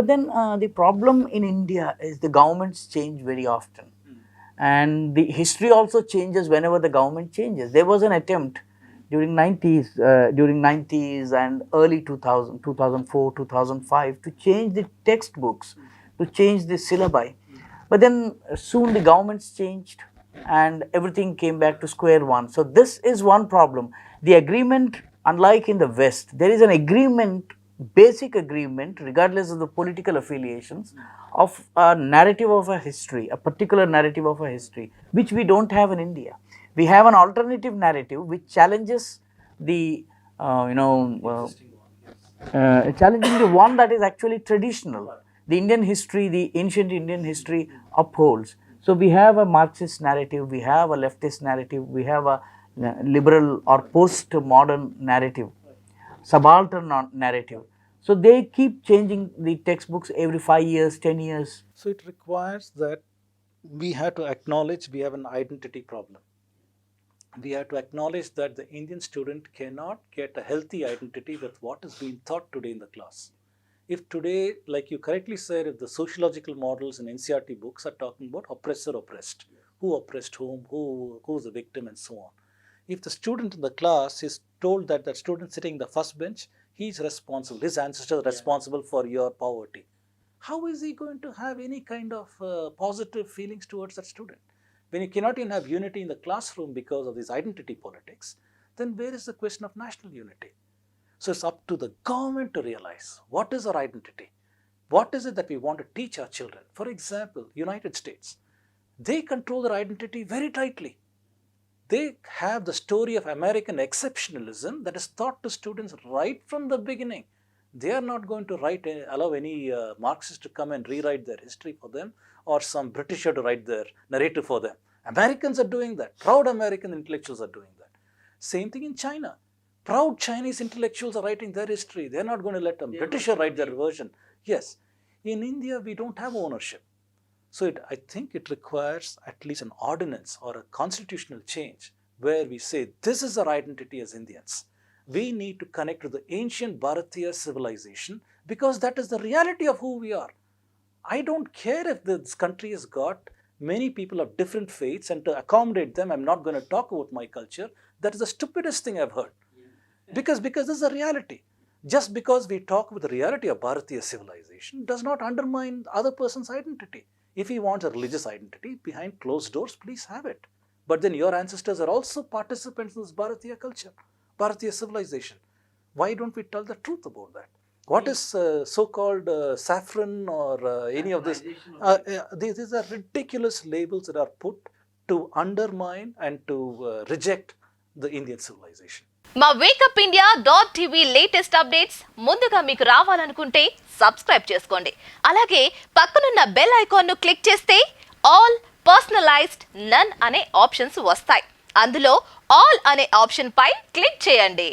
But then the problem in India is the governments change very often. And the history also changes whenever the government changes. There was an attempt during 90s and early 2000, 2004, 2005 to change the textbooks, to change the syllabi. But then soon the governments changed and everything came back to square one. So this is one problem. The agreement, unlike in the West, there is an agreement, basic agreement, regardless of the political affiliations, of a narrative of a history, a particular narrative of a history, which we don't have in India. We have an alternative narrative which challenges the, challenging the one that is actually traditional. The Indian history, the ancient Indian history upholds. So we have a Marxist narrative, we have a leftist narrative, we have a liberal or post-modern narrative, subaltern narrative. So they keep changing the textbooks every 5 years, 10 years. So it requires that we have to acknowledge we have an identity problem. We have to acknowledge that the Indian student cannot get a healthy identity with what is being taught today in the class. If today, like you correctly said, if the sociological models in NCERT books are talking about oppressor, oppressed, who oppressed whom, who's the victim and so on. If the student in the class is told that the student sitting in the first bench, he's responsible, his ancestors are responsible for your poverty, how is he going to have any kind of positive feelings towards that student? When you cannot even have unity in the classroom because of this identity politics, then where is the question of national unity? So it's up to the government to realize what is our identity, what is it that we want to teach our children. For example, United States, they control their identity very tightly. They have the story of American exceptionalism that is taught to students right from the beginning. They are not going to allow any Marxist to come and rewrite their history for them, or some Britisher to write their narrative for them. Americans are doing that. Proud American intellectuals are doing that. Same thing in China. Proud Chinese intellectuals are writing their history. They're not going to let a Britisher write their version. Yes. In India, we don't have ownership. So I think it requires at least an ordinance or a constitutional change where we say this is our identity as Indians. We need to connect to the ancient Bharatiya civilization because that is the reality of who we are. I don't care if this country has got many people of different faiths, and to accommodate them, I'm not going to talk about my culture. That is the stupidest thing I've heard. Because this is a reality. Just because we talk with the reality of Bharatiya civilization does not undermine the other person's identity. If he wants a religious identity behind closed doors, please have it. But then your ancestors are also participants in this Bharatiya culture, Bharatiya civilization. Why don't we tell the truth about that? What is so-called saffron or any of this? These are ridiculous labels that are put to undermine and to reject the Indian civilization. మా wake up India .tv latest updates ముందుగా మీకు రావాలనుకుంటే subscribe చేసుకోండి. అలాగే పక్కనున్న bell icon ను click చేస్తే all, personalised, నన్ అనే ఆప్షన్స్ వస్తాయి. అందులో ఆల్ అనే ఆప్షన్ పై క్లిక్ చేయండి.